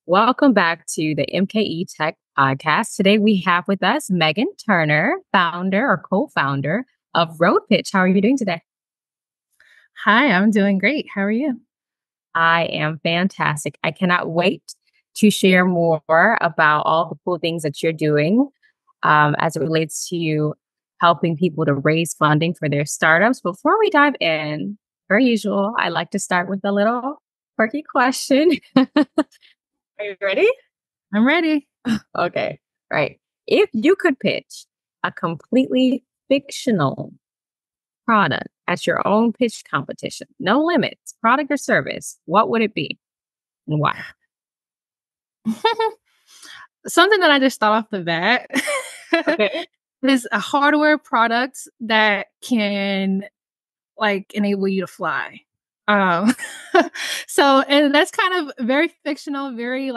Welcome back to the MKE Tech Podcast. Today we have with us Megan Turner, founder or co-founder of Road Pitch. How are you doing today? Hi, I'm doing great. How are you? I am fantastic. I cannot wait to share more about all the cool things that you're doing as it relates to helping people to raise funding for their startups. Before we dive in, per usual, I like to start with a little quirky question. Are you ready? I'm ready. Okay, right. If you could pitch a completely fictional product at your own pitch competition, no limits, product or service, what would it be and why? Something that I just thought off the bat Okay. is a hardware product that can enable you to fly. Um, and that's kind of very fictional, very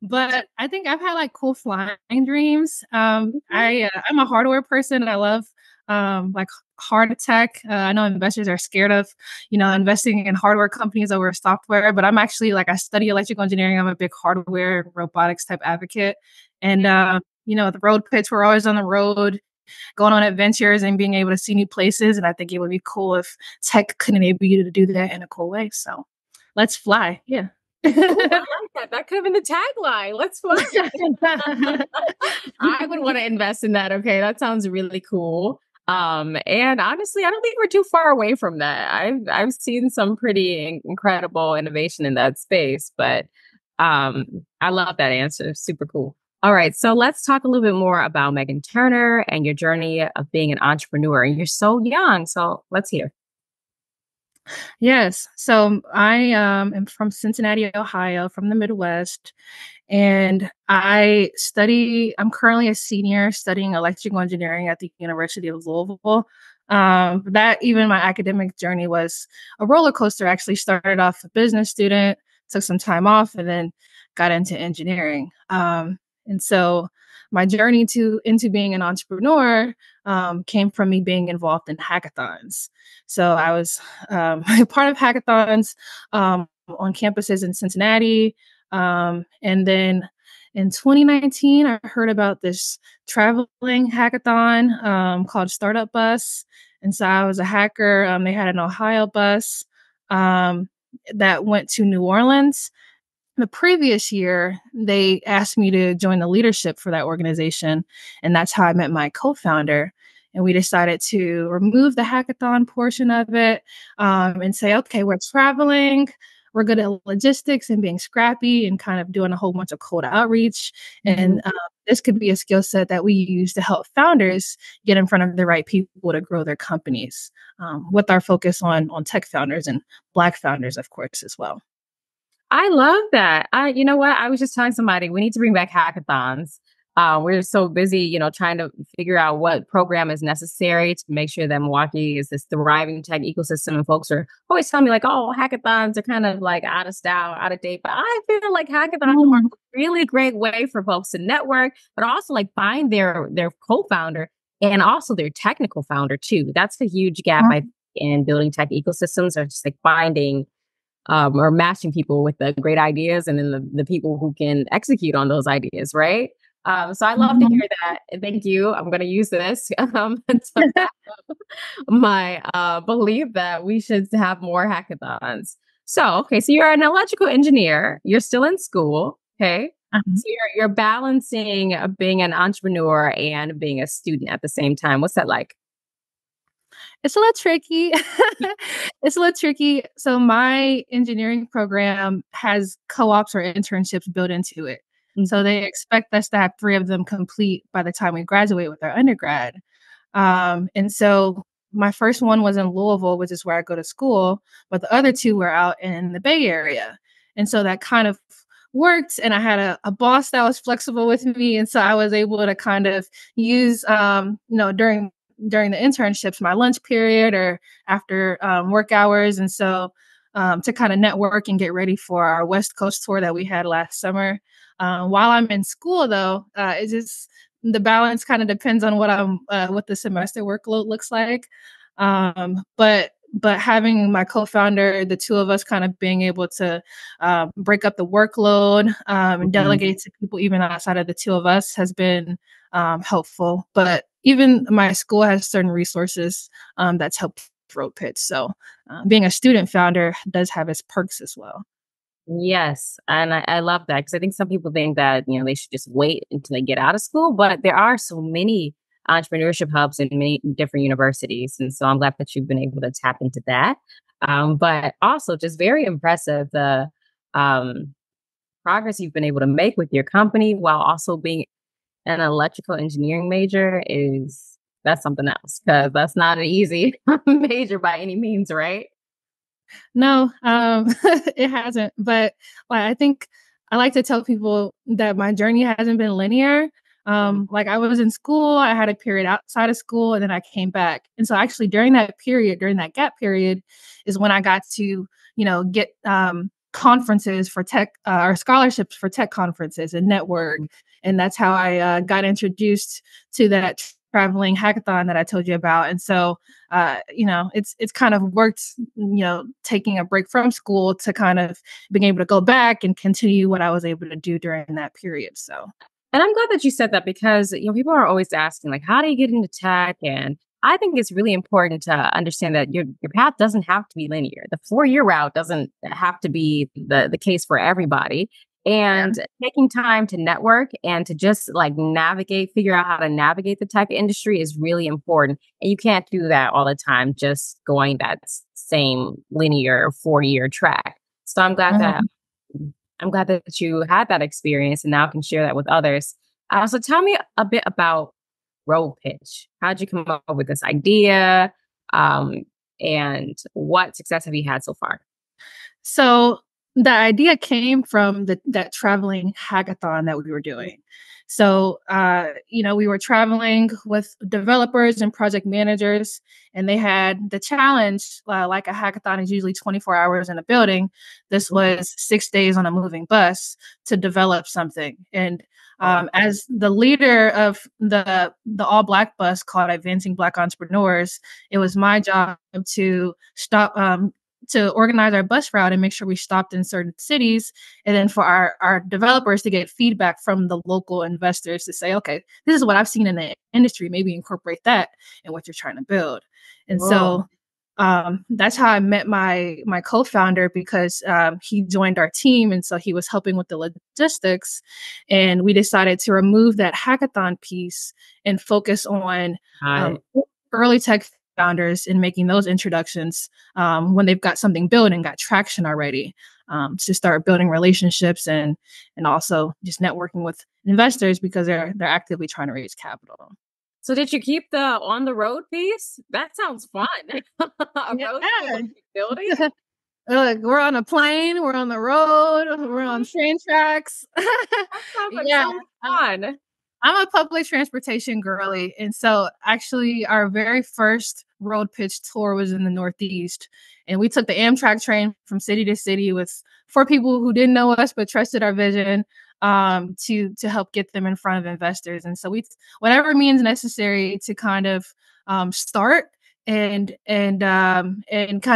but I think I've had cool flying dreams. Mhm. I'm a hardware person. I love like hard tech. I know investors are scared of investing in hardware companies over software, but I'm actually I study electrical engineering. I'm a big hardware robotics type advocate, and the road pitch. We're always on the road going on adventures and being able to see new places. And I think it would be cool if tech could enable you to do that in a cool way. So let's fly. Yeah. Ooh, I like that. That could have been the tagline. Let's fly. I would want to invest in that. Okay, that sounds really cool. And honestly, I don't think we're too far away from that. I've seen some pretty incredible innovation in that space, but I love that answer. Super cool. All right, so let's talk a little bit more about Megan Turner and your journey of being an entrepreneur. You're so young, so let's hear. Yes. So I am from Cincinnati, Ohio, from the Midwest. And I'm currently a senior studying electrical engineering at the University of Louisville. That even my academic journey was a roller coaster. Actually, started off a business student, took some time off, and then got into engineering. And so my journey to into being an entrepreneur came from me being involved in hackathons. So I was part of hackathons on campuses in Cincinnati, and then in 2019, I heard about this traveling hackathon called Startup Bus. And so I was a hacker. They had an Ohio bus um, that went to New Orleans. The previous year, they asked me to join the leadership for that organization. And that's how I met my co founder. And we decided to remove the hackathon portion of it and say, okay, we're traveling. We're good at logistics and being scrappy and kind of doing a whole bunch of cold outreach. Mhm. And this could be a skill set that we use to help founders get in front of the right people to grow their companies, with our focus on tech founders and Black founders, of course, as well. I love that. You know what? I was just telling somebody we need to bring back hackathons. We're so busy, trying to figure out what program is necessary to make sure that Milwaukee is this thriving tech ecosystem. And folks are always telling me like, "Oh, hackathons are kind of like out of style, out of date." But I feel like hackathons are Mhm. a really great way for folks to network, but also like find their co-founder and also their technical founder too. That's a huge gap I in building tech ecosystems, or just like finding or matching people with the great ideas and then the people who can execute on those ideas, right? So I love to Mhm. hear that. And thank you. I'm going to use this to back up my belief that we should have more hackathons. So, okay, so you're an electrical engineer. You're still in school. Okay. Uh-huh. So you're balancing being an entrepreneur and being a student at the same time. What's that like? It's a little tricky. It's a little tricky. So my engineering program has co-ops or internships built into it. So Mhm. they expect us to have 3 of them complete by the time we graduate with our undergrad. And so my first one was in Louisville, which is where I go to school, but the other 2 were out in the Bay Area. And so that kind of worked, and I had a boss that was flexible with me, and so I was able to kind of use, during the internships, my lunch period or after work hours. And so to kind of network and get ready for our West Coast tour that we had last summer. While I'm in school, though, it's just the balance kind of depends on what the semester workload looks like. But but having my co-founder, the two of us kind of being able to break up the workload and Mhm. delegate to people even outside of the two of us has been helpful. But even my school has certain resources that's helped road pitch. So being a student founder does have its perks as well. Yes, and I love that because I think some people think that they should just wait until they get out of school, but there are so many entrepreneurship hubs in many different universities, and so I'm glad that you've been able to tap into that. But also, just very impressive the um, progress you've been able to make with your company while also being an electrical engineering major is that's something else because that's not an easy major by any means, right? No, it hasn't. But like, I think I like to tell people that my journey hasn't been linear. Like I was in school, I had a period outside of school, and then I came back. And so actually during that period, during that gap period, is when I got to, get conferences for tech or scholarships for tech conferences and network. And that's how I got introduced to that traveling hackathon that I told you about. And so it's kind of worked, taking a break from school to kind of being able to go back and continue what I was able to do during that period. So And I'm glad that you said that because people are always asking like, how do you get into tech? And I think it's really important to understand that your path doesn't have to be linear. The 4 year route doesn't have to be the case for everybody. yeah. And taking time to network and to just like figure out how to navigate the tech industry is really important. And you can't do that all the time, just going that same linear 4 year track. So Mhm. I'm glad that you had that experience and now can share that with others. So tell me a bit about Road Pitch. How'd you come up with this idea? Um, and what success have you had so far? So the idea came from that traveling hackathon that we were doing. So, we were traveling with developers and project managers, and they had the challenge, like a hackathon is usually 24 hours in a building. This was 6 days on a moving bus to develop something. And as the leader of the all black bus called Advancing Black Entrepreneurs, it was my job to stop to organize our bus route and make sure we stopped in certain cities. And then for our developers to get feedback from the local investors to say, okay, this is what I've seen in the industry. Maybe incorporate that in what you're trying to build. And Whoa. so that's how I met my co-founder because he joined our team, and so he was helping with the logistics. And we decided to remove that hackathon piece and focus on Got um, it. early tech founders and making those introductions when they've got something built and got traction already, to start building relationships and also just networking with investors because they're actively trying to raise capital. So did you keep the on the road piece? That sounds fun. A Yeah. road trip of building? Like we're on a plane, we're on the road, we're on Mhm. train tracks. That sounds like Yeah. so fun. I'm a public transportation girly, and so actually our very first road pitch tour was in the Northeast, and we took the Amtrak train from city to city with 4 people who didn't know us but trusted our vision, to help get them in front of investors, and so we whatever means necessary to kind of, start and kind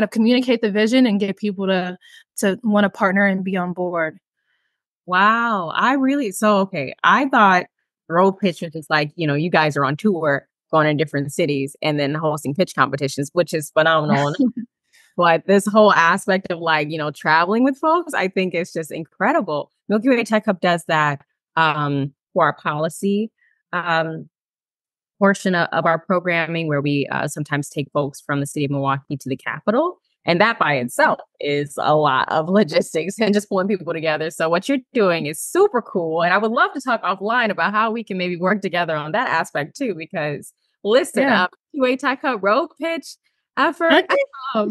of communicate the vision and get people to wanna partner and be on board. Wow. Okay. I thought road pitch was just like, you guys are on tour, going to different cities and then hosting pitch competitions, which is phenomenal. But this whole aspect of like, traveling with folks, I think is just incredible. Milky Way Tech Hub does that for our policy um, portion of our programming where we sometimes take folks from the city of Milwaukee to the capital. And that by itself is a lot of logistics and just pulling people together. So what you're doing is super cool. And I would love to talk offline about how we can maybe work together on that aspect too, because listen, Yeah. QA Tech Hub road pitch effort. Okay. Um,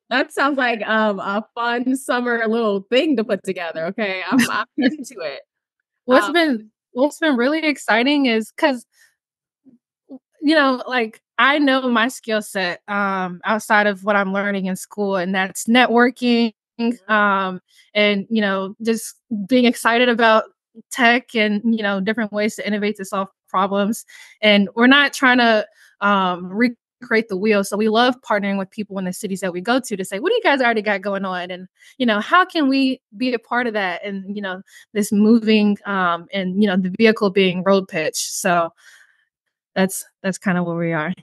that sounds like a fun summer little thing to put together. Okay. I'm into it. What's Um, been what's been really exciting is because like I know my skill set outside of what I'm learning in school, and that's networking, and just being excited about tech and different ways to innovate to solve problems. And we're not trying to create the wheel. So we love partnering with people in the cities that we go to say, what do you guys already got going on? And, how can we be a part of that? And, this moving and, the vehicle being road pitch. So that's kind of where we are.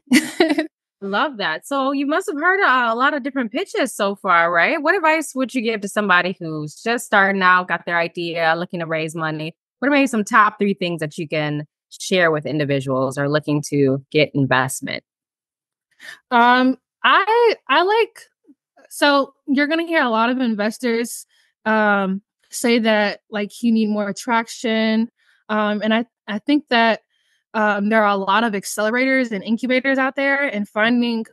Love that. So you must have heard a lot of different pitches so far, right? What advice would you give to somebody who's just starting out, got their idea, looking to raise money? What are maybe some top three things that you can share with individuals or looking to get investment? I like, so you're going to hear a lot of investors say that like you need more attraction. And I think that there are a lot of accelerators and incubators out there, and finding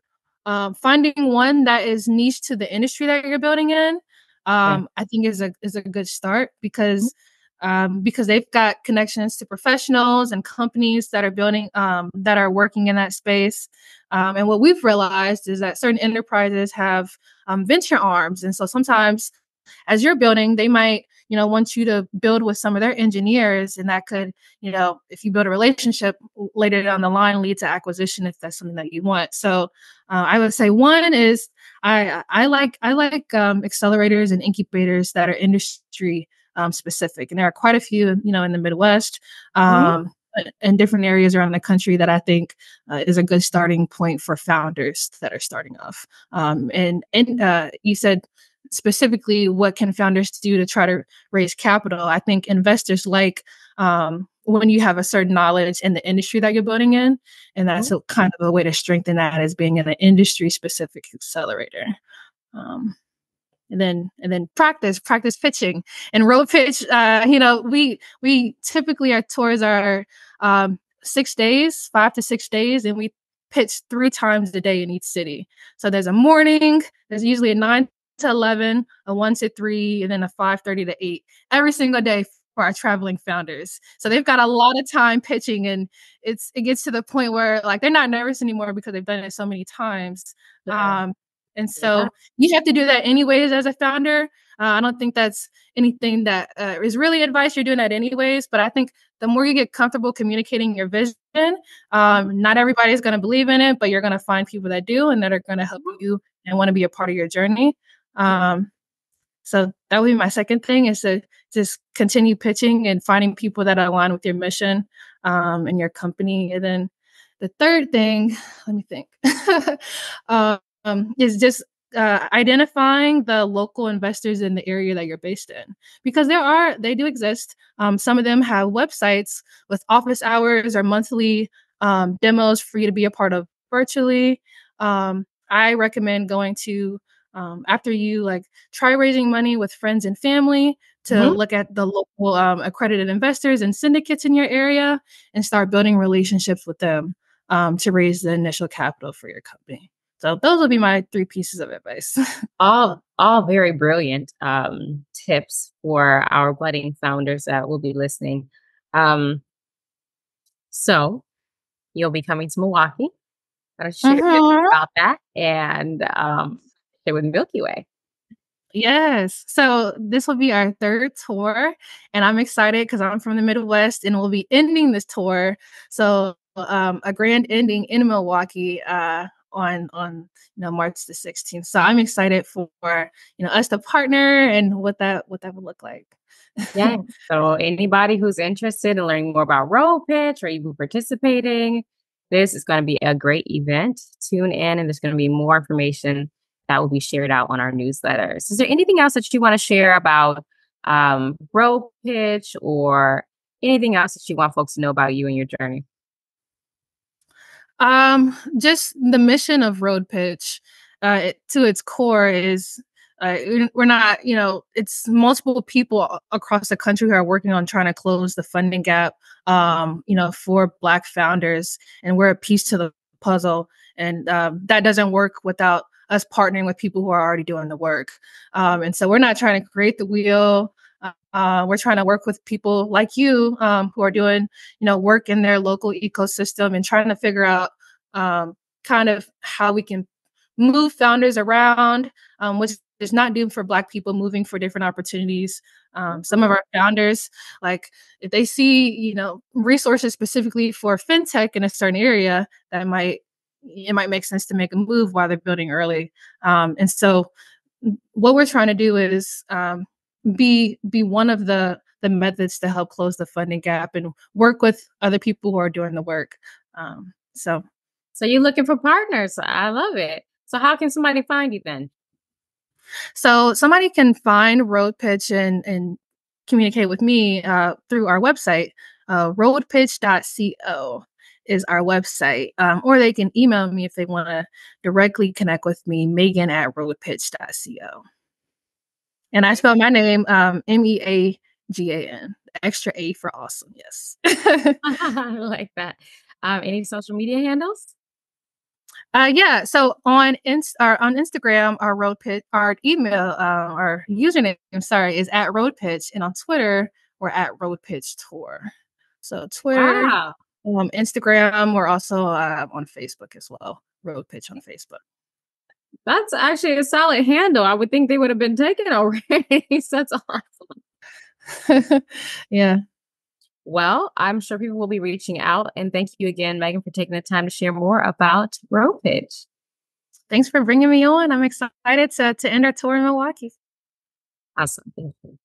one that is niche to the industry that you're building in, Right. I think is a good start because they've got connections to professionals and companies that are building that are working in that space. And what we've realized is that certain enterprises have venture arms, and so sometimes as you're building, they might, want you to build with some of their engineers, and that could, if you build a relationship later down the line, lead to acquisition if that's something that you want. So I would say one is I like accelerators and incubators that are industry specific, and there are quite a few, in the Midwest. Mhm. In different areas around the country that I think is a good starting point for founders that are starting off. And you said specifically, what can founders do to try to raise capital? I think investors like when you have a certain knowledge in the industry that you're building in, and that's a kind of a way to strengthen that as being an industry specific accelerator. Um, and then practice pitching and road pitch. We typically our tours are 6 days, 5 to 6 days, and we pitch 3 times a day in each city. So there's a morning, there's usually a 9 to 11, a 1 to 3, and then a 5:30 to 8 every single day for our traveling founders. So they've got a lot of time pitching, and it gets to the point where like they're not nervous anymore because they've done it so many times. Sure. And Yeah. so you have to do that anyways as a founder. I don't think that's anything that is really advice. You're doing that anyways. But I think the more you get comfortable communicating your vision, not everybody's going to believe in it, but you're going to find people that do and that are going to help you and want to be a part of your journey. Um, so that would be my second thing, is to just continue pitching and finding people that align with your mission and your company. And then the third thing, let me think, is just identifying the local investors in the area that you're based in, because they do exist. Some of them have websites with office hours or monthly demos for you to be a part of virtually. I recommend going to after you like try raising money with friends and family to Mhm. look at the local accredited investors and syndicates in your area and start building relationships with them to raise the initial capital for your company. So those would be my 3 pieces of advice. All very brilliant tips for our budding founders that will be listening. Um, so you'll be coming to Milwaukee. Gotta share a bit Mhm. about that and share with Milky Way. Yes. So this will be our third tour, and I'm excited because I'm from the Midwest, and we'll be ending this tour. So a grand ending in Milwaukee on March the 16th. So I'm excited for us to partner and what that would look like. Yeah. So anybody who's interested in learning more about Road Pitch or even participating, this is going to be a great event. Tune in, and there's going to be more information that will be shared out on our newsletters. Is there anything else that you want to share about Road Pitch or anything else that you want folks to know about you and your journey? Just the mission of Road Pitch, to its core is we're not, it's multiple people across the country who are working on trying to close the funding gap, for Black founders, and we're a piece to the puzzle, and that doesn't work without us partnering with people who are already doing the work. And so we're not trying to create the wheel. We're trying to work with people like you who are doing, work in their local ecosystem and trying to figure out kind of how we can move founders around, which is not doomed for Black people moving for different opportunities. Some of our founders, like if they see, resources specifically for fintech in a certain area that might it might make sense to make a move while they're building early. And so what we're trying to do is be one of the methods to help close the funding gap and work with other people who are doing the work. So So you're looking for partners. I love it. So how can somebody find you then? so somebody can find Road Pitch and communicate with me through our website. Roadpitch.co is our website, or they can email me if they want to directly connect with me, Megan@roadpitch.co. And I spell my name Meagan, extra A for awesome. Yes. I like that. Any social media handles? Yeah. So on Instagram, our road pitch, our email, our username, sorry, is at road pitch, and on Twitter, we're at road pitch tour. So Twitter, Wow. Instagram, we're also on Facebook as well. Road pitch on Facebook. That's actually a solid handle. I would think they would have been taken already. So that's awesome. Yeah. Well, I'm sure people will be reaching out. And thank you again, Megan, for taking the time to share more about Road Pitch. Thanks for bringing me on. I'm excited to end our tour in Milwaukee. Awesome. Thank you.